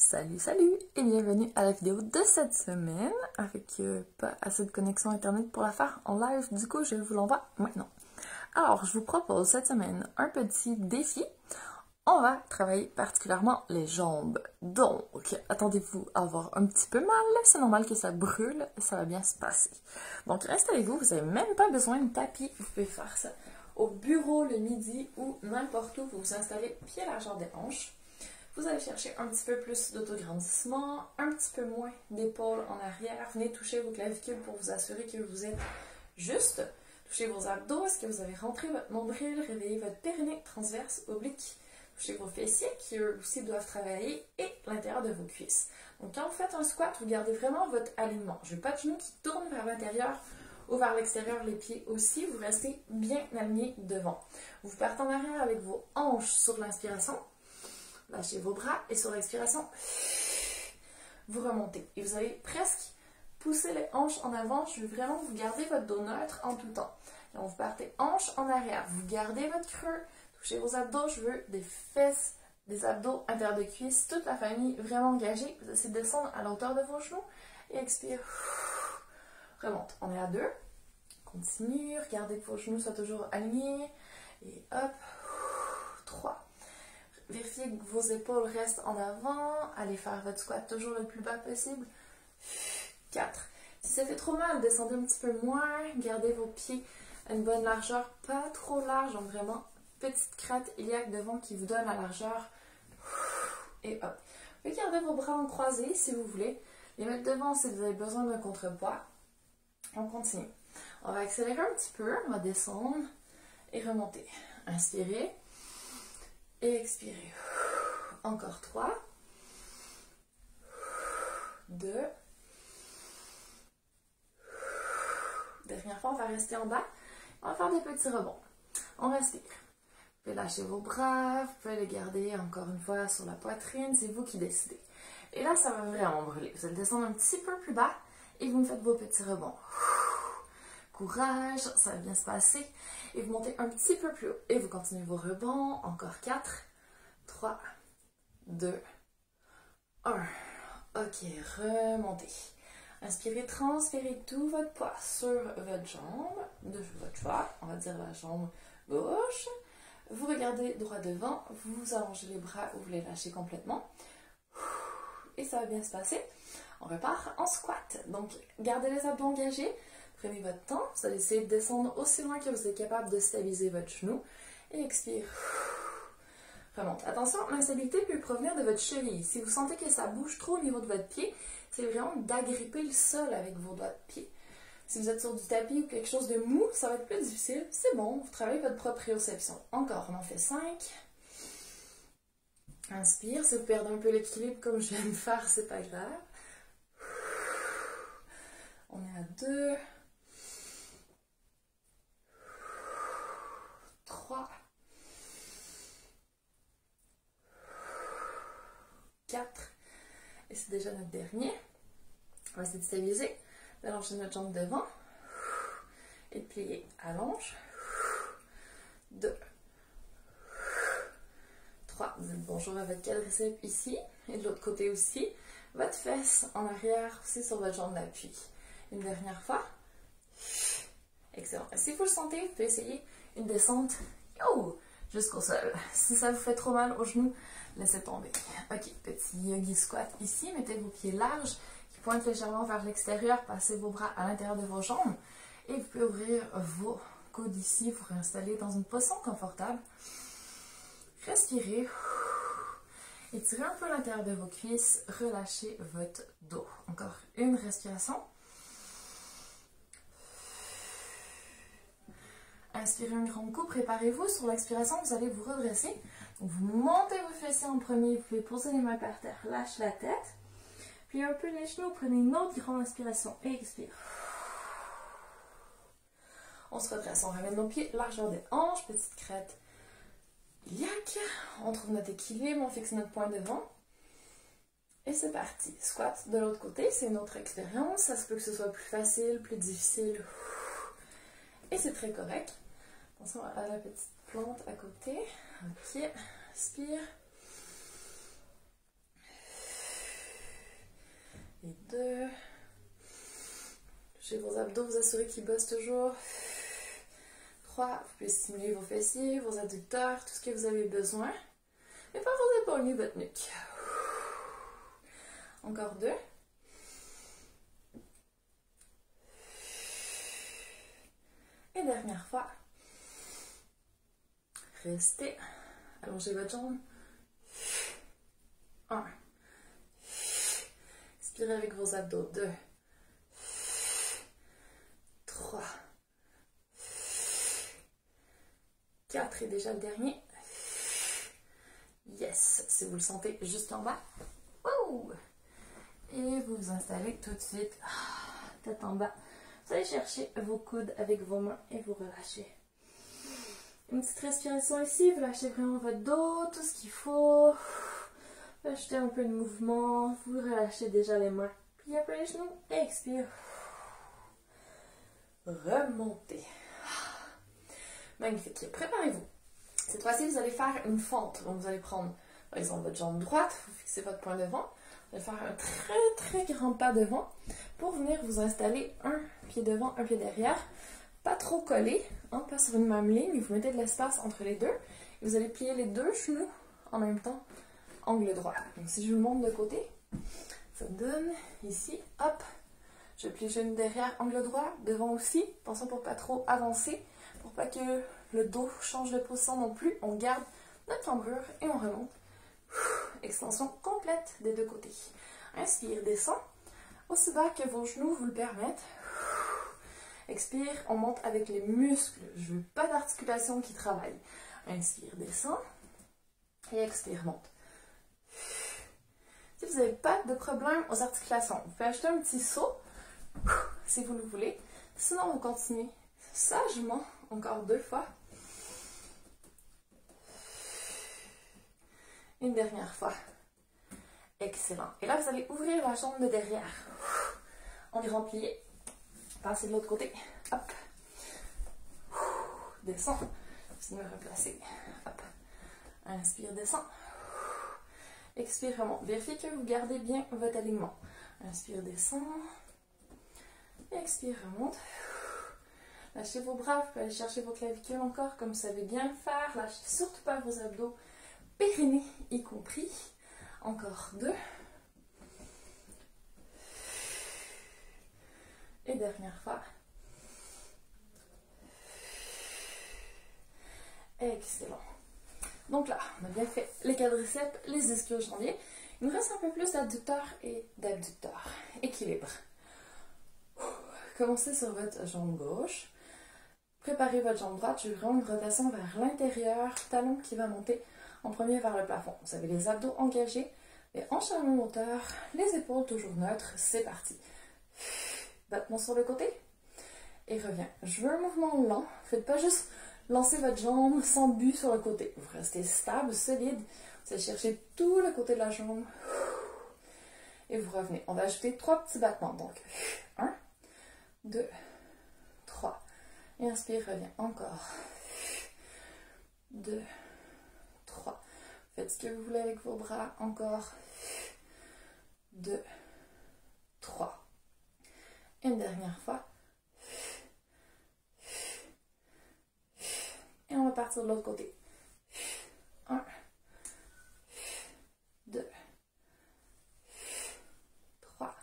Salut, salut et bienvenue à la vidéo de cette semaine avec pas assez de connexion internet pour la faire en live, du coup je vous l'envoie maintenant. Alors je vous propose cette semaine un petit défi. On va travailler particulièrement les jambes. Donc attendez-vous à avoir un petit peu mal, c'est normal que ça brûle, ça va bien se passer. Donc installez-vous, vous n'avez même pas besoin de tapis, vous pouvez faire ça au bureau le midi ou n'importe où, vous vous installez pied largeur des hanches. Vous allez chercher un petit peu plus d'autograndissement, un petit peu moins d'épaules en arrière. Venez toucher vos clavicules pour vous assurer que vous êtes juste. Touchez vos abdos, est-ce que vous avez rentré votre nombril, réveillez votre périnée transverse, oblique. Touchez vos fessiers qui eux aussi doivent travailler et l'intérieur de vos cuisses. Donc quand vous faites un squat, vous gardez vraiment votre alignement. Je veux pas de genoux qui tournent vers l'intérieur ou vers l'extérieur, les pieds aussi. Vous restez bien alignés devant. Vous partez en arrière avec vos hanches sur l'inspiration. Lâchez vos bras et sur l'expiration, vous remontez. Et vous allez presque pousser les hanches en avant. Je veux vraiment vous garder votre dos neutre en tout temps. Donc vous partez hanches en arrière. Vous gardez votre creux. Touchez vos abdos. Je veux des fesses, des abdos, intérieur de cuisse. Toute la famille vraiment engagée. Vous essayez de descendre à la hauteur de vos genoux. Et expire. Remonte. On est à 2. Continue. Regardez que vos genoux soient toujours alignés. Et hop. 3. Vérifiez que vos épaules restent en avant. Allez faire votre squat toujours le plus bas possible. 4. Si ça fait trop mal, descendez un petit peu moins. Gardez vos pieds à une bonne largeur, pas trop large. Donc vraiment, petite crête iliaque devant qui vous donne la largeur. Et hop. Vous pouvez garder vos bras en croisés si vous voulez. Les mettre devant si vous avez besoin d'un contrepoids. On continue. On va accélérer un petit peu. On va descendre et remonter. Inspirez. Et expirez. Encore 3. 2. Dernière fois, on va rester en bas. On va faire des petits rebonds. On respire. Vous pouvez lâcher vos bras. Vous pouvez les garder encore une fois sur la poitrine. C'est vous qui décidez. Et là, ça va vraiment brûler. Vous allez descendre un petit peu plus bas et vous me faites vos petits rebonds. Courage, ça va bien se passer. Et vous montez un petit peu plus haut. Et vous continuez vos rebonds. Encore 4. 3, 2, 1. Ok, remontez. Inspirez, transpirez tout votre poids sur votre jambe, de votre choix, on va dire la jambe gauche. Vous regardez droit devant, vous allongez les bras ou vous les lâchez complètement. Et ça va bien se passer. On repart en squat. Donc, gardez les abdos engagés. Prenez votre temps. Vous allez essayer de descendre aussi loin que vous êtes capable de stabiliser votre genou. Et expire. Remonte. Attention, l'instabilité peut provenir de votre cheville. Si vous sentez que ça bouge trop au niveau de votre pied, c'est vraiment d'agripper le sol avec vos doigts de pied. Si vous êtes sur du tapis ou quelque chose de mou, ça va être plus difficile. C'est bon, vous travaillez votre proprioception. Encore, on en fait 5. Inspire, si vous perdez un peu l'équilibre comme je viens de faire, c'est pas grave. On est à 2. 3. 4. Et c'est déjà notre dernier. On va essayer de stabiliser. D'allonger notre jambe devant. Et de plier. Allonge. 2. 3. Vous dites bonjour à votre quadriceps ici. Et de l'autre côté aussi. Votre fesse en arrière aussi sur votre jambe d'appui. Une dernière fois. Excellent. Si vous le sentez, vous pouvez essayer une descente. Jusqu'au sol. Si ça vous fait trop mal aux genoux, laissez tomber. Ok, petit yogi squat ici. Mettez vos pieds larges qui pointent légèrement vers l'extérieur. Passez vos bras à l'intérieur de vos jambes. Et vous pouvez ouvrir vos coudes ici. Vous réinstaller dans une position confortable. Respirez. Étirez un peu l'intérieur de vos cuisses. Relâchez votre dos. Encore une respiration. Inspirez un grand coup, préparez-vous. Sur l'expiration, vous allez vous redresser. Donc, vous montez vos fessiers en premier, vous pouvez poser les mains par terre, lâchez la tête. Puis un peu les genoux, prenez une autre grande inspiration et expire. On se redresse, on ramène nos pieds, largeur des hanches, petite crête iliaque. On trouve notre équilibre, on fixe notre point devant. Et c'est parti. Squat de l'autre côté, c'est une autre expérience. Ça se peut que ce soit plus facile, plus difficile. Et c'est très correct. Attention à la petite plante à côté. Ok, respire. Chez vos abdos, vous assurez qu'ils bossent toujours. 3, vous pouvez stimuler vos fessiers, vos adducteurs, tout ce que vous avez besoin. Mais pas vos épaules ni votre nuque. Encore 2. Et dernière fois. Restez. Allongez votre jambe. 1. Expirez avec vos abdos. 2. 3. 4 et déjà le dernier. Yes, si vous le sentez juste en bas. Wouh! Et vous vous installez tout de suite, tête en bas. Vous allez chercher vos coudes avec vos mains et vous relâchez. Une petite respiration ici, vous lâchez vraiment votre dos, tout ce qu'il faut. Vous ajoutez un peu de mouvement, vous relâchez déjà les mains. Puis après les genoux, expire. Remontez. Magnifique. Préparez-vous. Cette fois-ci, vous allez faire une fente. Donc, vous allez prendre, par exemple, votre jambe droite, vous fixez votre poing devant. Vous allez faire un très grand pas devant pour venir vous installer un pied devant, un pied derrière. Pas trop collé, hein, pas sur une même ligne. Vous mettez de l'espace entre les deux. Et vous allez plier les deux genoux en même temps, angle droit. Donc, si je vous montre de côté, ça donne ici, hop. Je plie le genou derrière, angle droit, devant aussi. Attention pour pas trop avancer, pour pas que le dos change de position non plus. On garde notre cambrure et on remonte. Extension complète des deux côtés. Inspire, descend. Aussi bas que vos genoux vous le permettent. Expire, on monte avec les muscles. Je veux pas d'articulation qui travaille. Inspire, descend. Et expire, monte. Si vous n'avez pas de problème aux articulations, vous pouvez ajouter un petit saut si vous le voulez. Sinon, on continue sagement, encore 2 fois. Une dernière fois. Excellent. Et là, vous allez ouvrir la jambe de derrière. Environ plié. Passez de l'autre côté. Hop. Descend. Continuez à replacer. Hop. Inspire, descend. Expire, remonte. Vérifiez que vous gardez bien votre alignement. Inspire, descend. Expire, remonte. Lâchez vos bras. Vous pouvez aller chercher vos clavicules encore comme vous savez bien le faire. Lâchez surtout pas vos abdos. Périnée y compris. Encore 2. Et dernière fois. Excellent. Donc là, on a bien fait les quadriceps, les ischio-jambiers. Il nous reste un peu plus d'adducteurs et d'abducteurs. Équilibre. Commencez sur votre jambe gauche. Préparez votre jambe droite. Je vais vraiment une rotation vers l'intérieur. Talon qui va monter en premier vers le plafond. Vous avez les abdos engagés. Et hanches à la même hauteur. Les épaules toujours neutres. C'est parti. Battement sur le côté. Et reviens. Je veux un mouvement lent. Faites pas juste lancer votre jambe sans but sur le côté. Vous restez stable, solide. Vous allez chercher tout le côté de la jambe. Et vous revenez. On va ajouter 3 petits battements. Donc, 1, 2, 3. Et inspire, reviens. Encore. 2, 3. Faites ce que vous voulez avec vos bras. Encore. 2, 3. Une dernière fois. Et on va partir de l'autre côté. 1, 2, 3,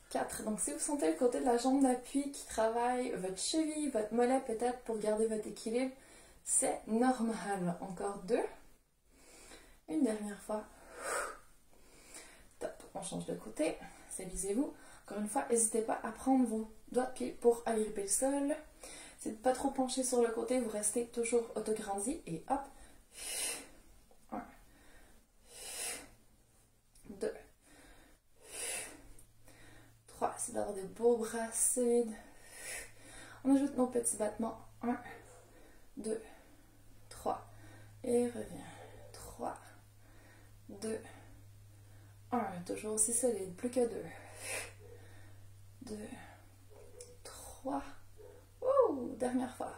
4. Donc si vous sentez le côté de la jambe d'appui qui travaille, votre cheville, votre mollet peut-être pour garder votre équilibre, c'est normal. Encore 2. Une dernière fois. Top. On change de côté. Stabilisez-vous. Encore une fois, n'hésitez pas à prendre vos doigts de pied pour agripper le sol. C'est de ne pas trop pencher sur le côté. Vous restez toujours autograndi. Et hop. 1, 2, 3. C'est d'avoir des beaux bras solides. On ajoute nos petits battements. 1, 2, 3. Et reviens. 3, 2, 1. Toujours aussi solide. Plus que 2. 2, 3. Ouh, dernière fois.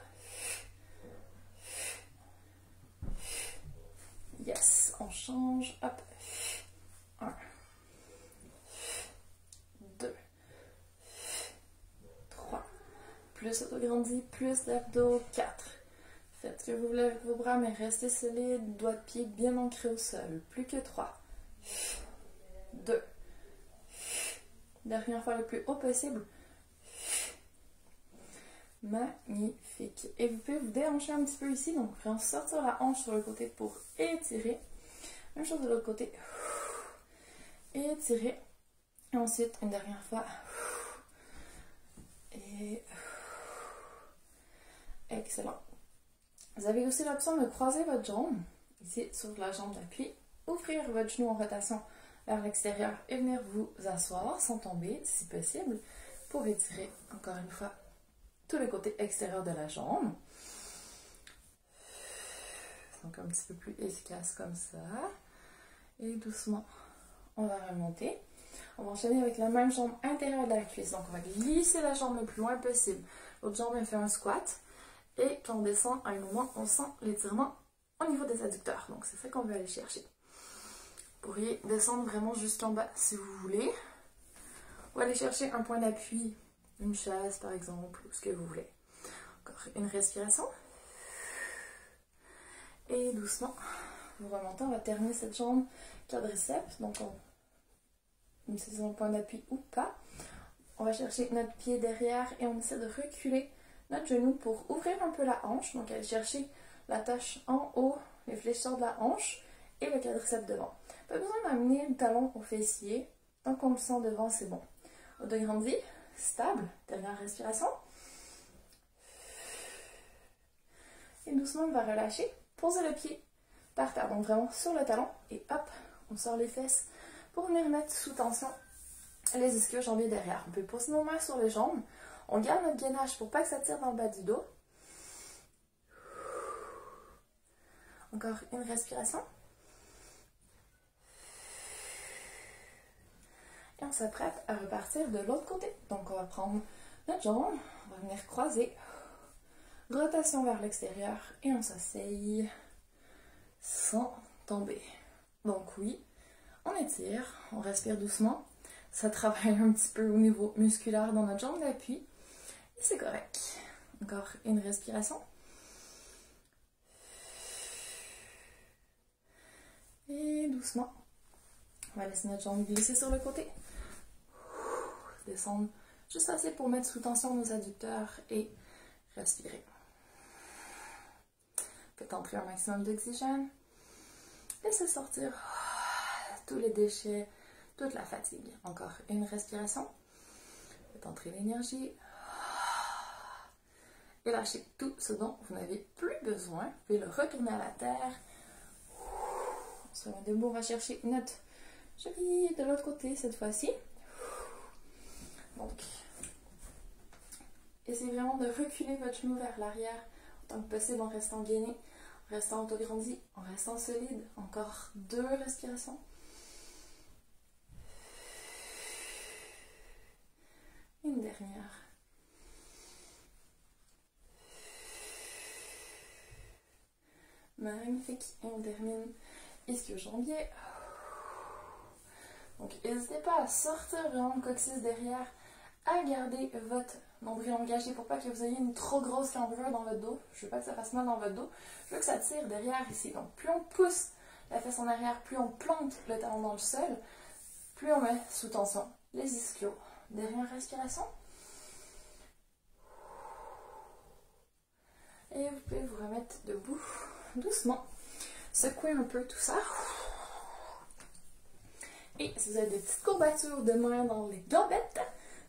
Yes, on change. Hop. 1, 2, plus autograndi, plus d'abdos. 4. Faites ce que vous voulez avec vos bras, mais restez solide, doigts de pied bien ancrés au sol. Plus que 3. 2. Dernière fois le plus haut possible. Magnifique. Et vous pouvez vous déhancher un petit peu ici, donc vraiment sortir la hanche sur le côté pour étirer. Même chose de l'autre côté. Étirer. Et ensuite, une dernière fois. Et excellent. Vous avez aussi l'option de croiser votre jambe, ici sur la jambe d'appui, ouvrir votre genou en rotation vers l'extérieur et venir vous asseoir sans tomber si possible pour étirer encore une fois tout le côté extérieur de la jambe. Donc un petit peu plus efficace comme ça. Et doucement, on va remonter. On va enchaîner avec la même jambe intérieure de la cuisse. Donc on va glisser la jambe le plus loin possible. L'autre jambe, elle fait un squat. Et quand on descend, à un moment, on sent l'étirement au niveau des adducteurs. Donc c'est ça qu'on veut aller chercher. Vous pourriez descendre vraiment jusqu'en bas si vous voulez. Ou aller chercher un point d'appui, une chaise par exemple, ou ce que vous voulez. Encore une respiration. Et doucement, vous remontez. On va terminer cette jambe quadriceps. Donc on essaie sur un point d'appui ou pas. On va chercher notre pied derrière et on essaie de reculer notre genou pour ouvrir un peu la hanche. Donc aller chercher la tache en haut, les fléchisseurs de la hanche et le quadriceps devant. Pas besoin d'amener le talon au fessier. Tant qu'on le sent devant, c'est bon. Autograndi, stable. Dernière respiration. Et doucement, on va relâcher. Poser le pied par terre. Donc vraiment sur le talon. Et hop, on sort les fesses pour venir mettre sous tension les ischio-jambiers derrière. On peut poser nos mains sur les jambes. On garde notre gainage pour pas que ça tire dans le bas du dos. Encore une respiration. Et on s'apprête à repartir de l'autre côté. Donc on va prendre notre jambe, on va venir croiser. Rotation vers l'extérieur et on s'asseye sans tomber. Donc oui, on étire, on respire doucement. Ça travaille un petit peu au niveau musculaire dans notre jambe d'appui. Et c'est correct. Encore une respiration. Et doucement, on va laisser notre jambe glisser sur le côté. Descendre juste assez pour mettre sous tension nos adducteurs et respirer. Faites entrer un maximum d'oxygène. Laissez sortir tous les déchets, toute la fatigue. Encore une respiration. Faites entrer l'énergie. Et lâchez tout ce dont vous n'avez plus besoin. Vous pouvez le retourner à la terre. On se remet debout. On va chercher notre cheville de l'autre côté cette fois-ci. Donc, essayez vraiment de reculer votre genou vers l'arrière autant que possible en restant gainé, en restant autograndi, en restant solide. Encore 2 respirations. Une dernière. Magnifique. Et on termine ischio-jambier. Donc, n'hésitez pas à sortir vraiment le coccyx derrière, à garder votre nombril engagé pour pas que vous ayez une trop grosse cambrure dans votre dos. Je veux pas que ça fasse mal dans votre dos. Je veux que ça tire derrière ici. Donc, plus on pousse la fesse en arrière, plus on plante le talon dans le sol, plus on met sous tension les ischios. Dernière respiration. Et vous pouvez vous remettre debout doucement. Secouez un peu tout ça. Et si vous avez des petites courbatures de main dans les gambettes,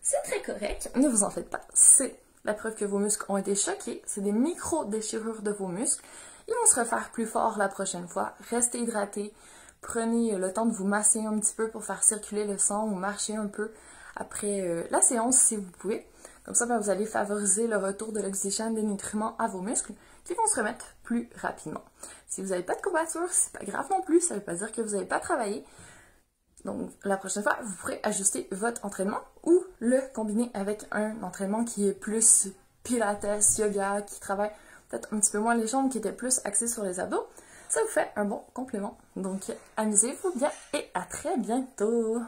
c'est très correct. Ne vous en faites pas. C'est la preuve que vos muscles ont été choqués. C'est des micro-déchirures de vos muscles. Ils vont se refaire plus fort la prochaine fois. Restez hydratés. Prenez le temps de vous masser un petit peu pour faire circuler le sang ou marcher un peu après la séance si vous pouvez. Comme ça, vous allez favoriser le retour de l'oxygène, des nutriments à vos muscles qui vont se remettre plus rapidement. Si vous n'avez pas de courbature, c'est pas grave non plus. Ça ne veut pas dire que vous n'avez pas travaillé. Donc, la prochaine fois, vous pourrez ajuster votre entraînement ou le combiner avec un entraînement qui est plus pilates, yoga, qui travaille peut-être un petit peu moins les jambes, qui était plus axé sur les abdos. Ça vous fait un bon complément. Donc, amusez-vous bien et à très bientôt!